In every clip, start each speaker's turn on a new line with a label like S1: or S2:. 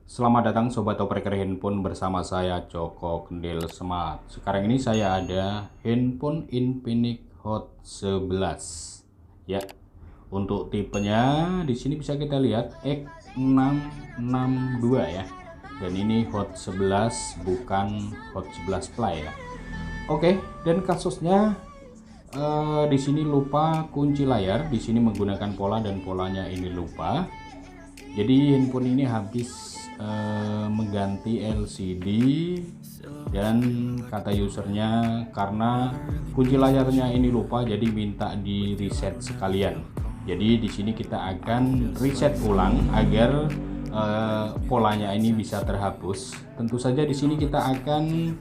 S1: Selamat datang Sobat Operator Handphone bersama saya Joko Kendil Smart. Sekarang ini saya ada handphone Infinix Hot 11. Ya, untuk tipenya di sini bisa kita lihat X662 ya. Dan ini Hot 11 bukan Hot 11 Play ya. Oke, dan kasusnya di sini lupa kunci layar. Di sini menggunakan pola dan polanya ini lupa. Jadi handphone ini habis mengganti LCD dan kata usernya karena kunci layarnya ini lupa, jadi minta di reset sekalian. Jadi di sini kita akan reset ulang agar polanya ini bisa terhapus. Tentu saja di sini kita akan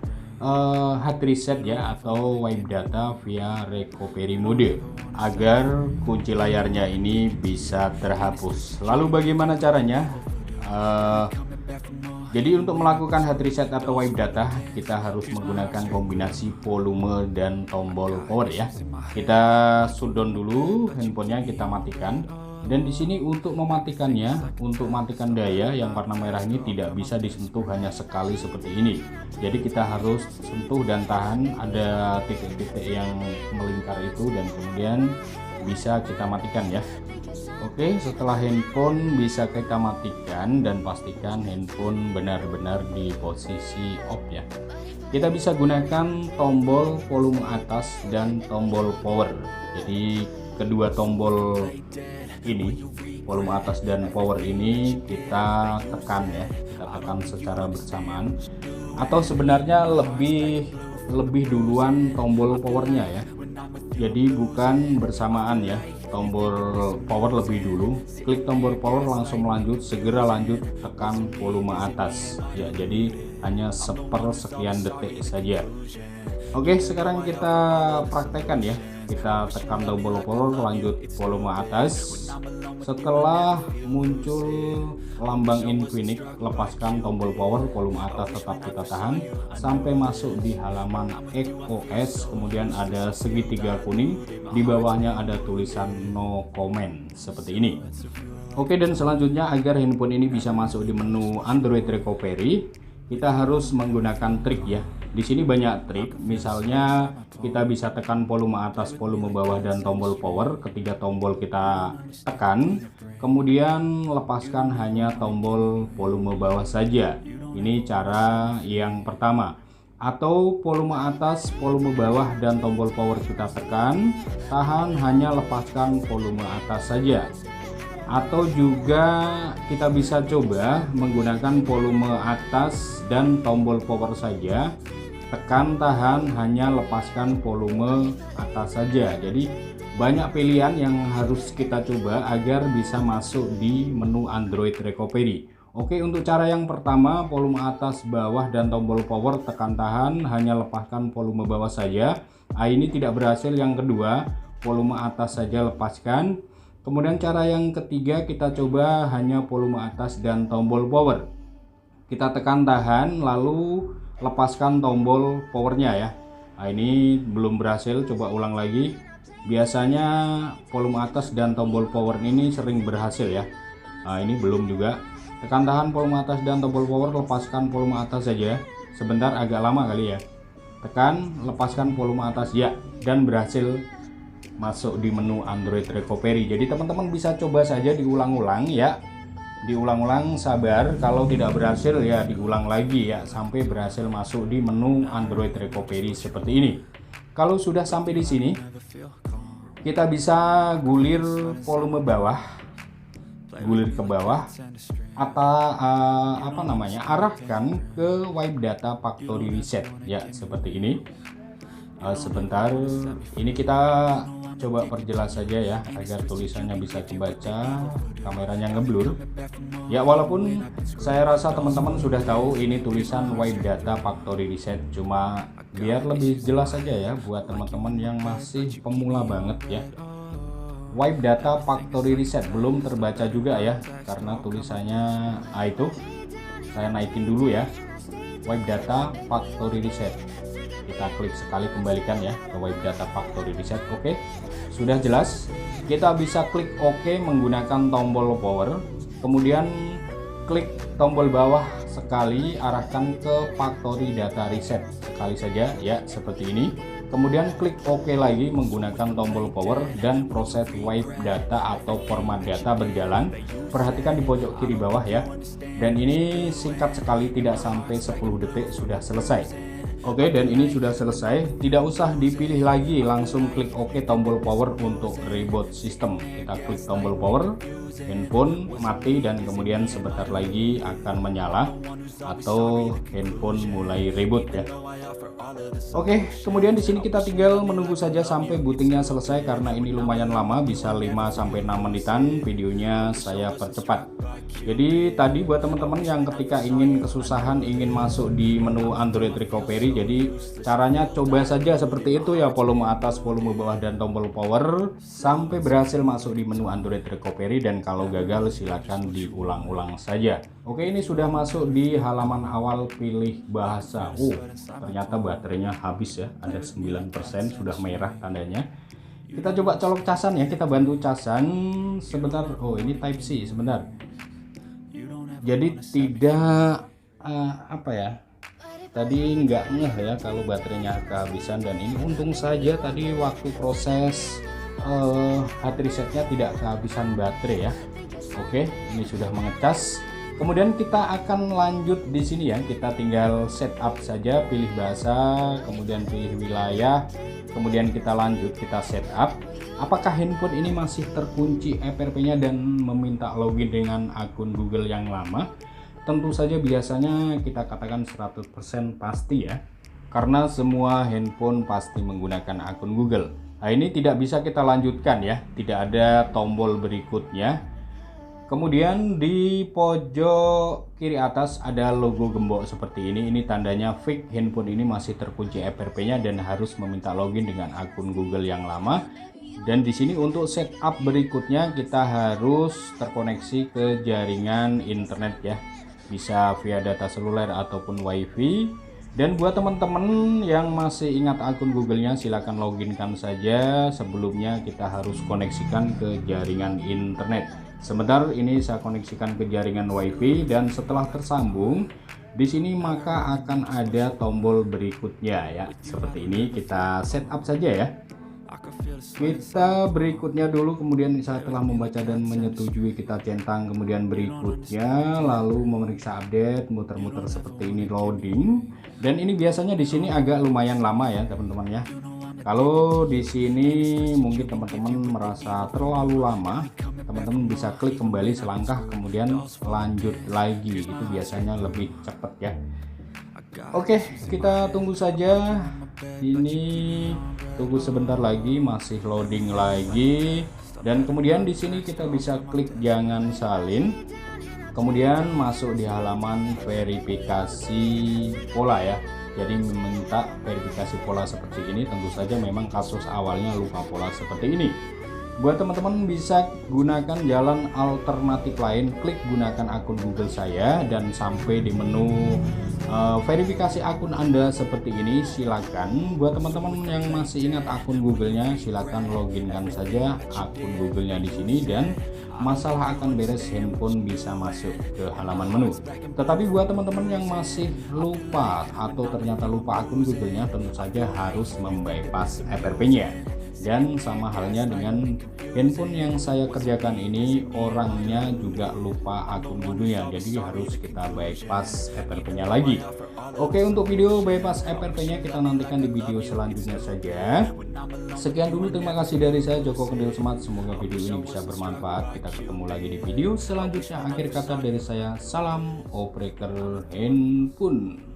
S1: hard reset ya, atau wipe data via recovery mode agar kunci layarnya ini bisa terhapus. Lalu bagaimana caranya? Jadi untuk melakukan hard reset atau wipe data, kita harus menggunakan kombinasi volume dan tombol power ya. Kita shutdown dulu handphonenya, kita matikan. Dan di sini untuk mematikannya, untuk matikan daya yang warna merah ini tidak bisa disentuh hanya sekali seperti ini. Jadi kita harus sentuh dan tahan, ada titik-titik yang melingkar itu, dan kemudian bisa kita matikan ya. Oke, setelah handphone bisa kita matikan dan pastikan handphone benar-benar di posisi off ya. Kita bisa gunakan tombol volume atas dan tombol power. Jadi kedua tombol ini, volume atas dan power ini kita tekan ya, kita tekan secara bersamaan. Atau sebenarnya lebih duluan tombol powernya ya. Jadi bukan bersamaan ya. Tombol power lebih dulu, klik tombol power langsung lanjut, segera lanjut tekan volume atas ya. Jadi hanya sepersekian detik saja. Oke, sekarang kita praktekkan ya. Kita tekan tombol power, lanjut volume atas. Setelah muncul lambang Infinix, lepaskan tombol power, volume atas tetap kita tahan sampai masuk di halaman XOS. Kemudian ada segitiga kuning, di bawahnya ada tulisan no comment seperti ini. Oke, dan selanjutnya agar handphone ini bisa masuk di menu Android Recovery, kita harus menggunakan trik ya. Di sini banyak trik, misalnya kita bisa tekan volume atas, volume bawah, dan tombol power. Ketiga tombol kita tekan, kemudian lepaskan hanya tombol volume bawah saja. Ini cara yang pertama. Atau volume atas, volume bawah, dan tombol power kita tekan, tahan, hanya lepaskan volume atas saja. Atau juga kita bisa coba menggunakan volume atas dan tombol power saja, tekan, tahan, hanya lepaskan volume atas saja. Jadi banyak pilihan yang harus kita coba agar bisa masuk di menu Android Recovery. Oke, untuk cara yang pertama, volume atas, bawah, dan tombol power tekan, tahan, hanya lepaskan volume bawah saja. Ini tidak berhasil. Yang kedua, volume atas saja lepaskan. Kemudian cara yang ketiga, kita coba hanya volume atas dan tombol power. Kita tekan, tahan, lalu lepaskan tombol powernya ya. Ini belum berhasil, coba ulang lagi. Biasanya volume atas dan tombol power ini sering berhasil ya. Ini belum juga. Tekan, tahan, volume atas dan tombol power, lepaskan volume atas saja. Sebentar, agak lama kali ya. Tekan, lepaskan volume atas ya, dan berhasil masuk di menu Android Recovery. Jadi teman-teman bisa coba saja diulang-ulang ya. Diulang-ulang, sabar. Kalau tidak berhasil ya diulang lagi ya, sampai berhasil masuk di menu Android Recovery seperti ini. Kalau sudah sampai di sini, kita bisa gulir volume bawah, gulir ke bawah, atau arahkan ke wipe data factory reset ya, seperti ini. Sebentar, ini kita coba perjelas saja ya agar tulisannya bisa kebaca, kameranya ngeblur ya. Walaupun saya rasa teman-teman sudah tahu ini tulisan wipe data factory reset, cuma biar lebih jelas saja ya buat teman-teman yang masih pemula banget ya. Wipe data factory reset belum terbaca juga ya, karena tulisannya itu saya naikin dulu ya. Wipe data factory reset, kita klik sekali, kembalikan ya ke wipe data factory reset. Oke, sudah jelas. Kita bisa klik OK menggunakan tombol power, kemudian klik tombol bawah sekali, arahkan ke factory data reset sekali saja ya, seperti ini. Kemudian klik OK lagi menggunakan tombol power dan proses wipe data atau format data berjalan. Perhatikan di pojok kiri bawah ya. Dan ini singkat sekali, tidak sampai 10 detik sudah selesai. Oke, dan ini sudah selesai, tidak usah dipilih lagi, langsung klik OK tombol power untuk reboot sistem. Kita klik tombol power, handphone mati dan kemudian sebentar lagi akan menyala atau handphone mulai reboot ya. Oke, kemudian di sini kita tinggal menunggu saja sampai bootingnya selesai, karena ini lumayan lama, bisa 5-6 menitan. Videonya saya percepat. Jadi tadi buat teman-teman yang ketika ingin kesusahan ingin masuk di menu Android Recovery, jadi caranya coba saja seperti itu ya, volume atas, volume bawah dan tombol power sampai berhasil masuk di menu Android Recovery, dan kalau gagal silakan diulang-ulang saja. Oke, ini sudah masuk di halaman awal, pilih bahasa. Ternyata baterainya habis ya, ada 9%, sudah merah tandanya. Kita coba colok casan ya, kita bantu casan sebentar. Ini Type C, sebentar. Jadi tidak tadi nggak ngeh ya kalau baterainya kehabisan, dan ini untung saja tadi waktu proses hard resetnya tidak kehabisan baterai ya. Oke, ini sudah mengecas. Kemudian kita akan lanjut di sini ya, kita tinggal setup saja, pilih bahasa, kemudian pilih wilayah, kemudian kita lanjut, kita setup. Apakah handphone ini masih terkunci FRP-nya dan meminta login dengan akun Google yang lama? Tentu saja biasanya kita katakan 100% pasti ya, karena semua handphone pasti menggunakan akun Google. Nah, ini tidak bisa kita lanjutkan ya, tidak ada tombol berikutnya. Kemudian di pojok kiri atas ada logo gembok seperti ini tandanya fake, handphone ini masih terkunci FRP-nya dan harus meminta login dengan akun Google yang lama. Dan di sini untuk setup berikutnya kita harus terkoneksi ke jaringan internet ya, bisa via data seluler ataupun WiFi. Dan buat teman-teman yang masih ingat akun Google-nya, silakan loginkan saja. Sebelumnya kita harus koneksikan ke jaringan internet. Sebentar, ini saya koneksikan ke jaringan WiFi, dan setelah tersambung di sini maka akan ada tombol berikutnya ya, seperti ini. Kita setup saja ya. Kita berikutnya dulu, kemudian saya telah membaca dan menyetujui, kita centang, kemudian berikutnya, lalu memeriksa update, muter-muter seperti ini, loading. Dan ini biasanya di sini agak lumayan lama ya teman-teman ya. Kalau di sini mungkin teman-teman merasa terlalu lama, teman-teman bisa klik kembali selangkah kemudian lanjut lagi, itu biasanya lebih cepat ya. Oke, kita tunggu saja. Ini tunggu sebentar lagi, masih loading lagi. Dan kemudian di sini kita bisa klik jangan salin. Kemudian masuk di halaman verifikasi pola ya. Jadi meminta verifikasi pola seperti ini. Tentu saja memang kasus awalnya lupa pola seperti ini. Buat teman-teman bisa gunakan jalan alternatif lain, klik gunakan akun Google saya dan sampai di menu verifikasi akun Anda seperti ini. Silakan buat teman-teman yang masih ingat akun Google-nya, silakan loginkan saja akun Google-nya di sini dan masalah akan beres, handphone bisa masuk ke halaman menu. Tetapi buat teman-teman yang masih lupa atau ternyata lupa akun Google-nya, tentu saja harus membypass FRP-nya. Dan sama halnya dengan handphone yang saya kerjakan ini, orangnya juga lupa akun Google-nya, jadi harus kita bypass FRP-nya lagi. Oke, untuk video bypass FRP-nya kita nantikan di video selanjutnya saja. Sekian dulu, terima kasih dari saya Joko Kendil Smart. Semoga video ini bisa bermanfaat. Kita ketemu lagi di video selanjutnya. Akhir kata dari saya, salam operator handphone.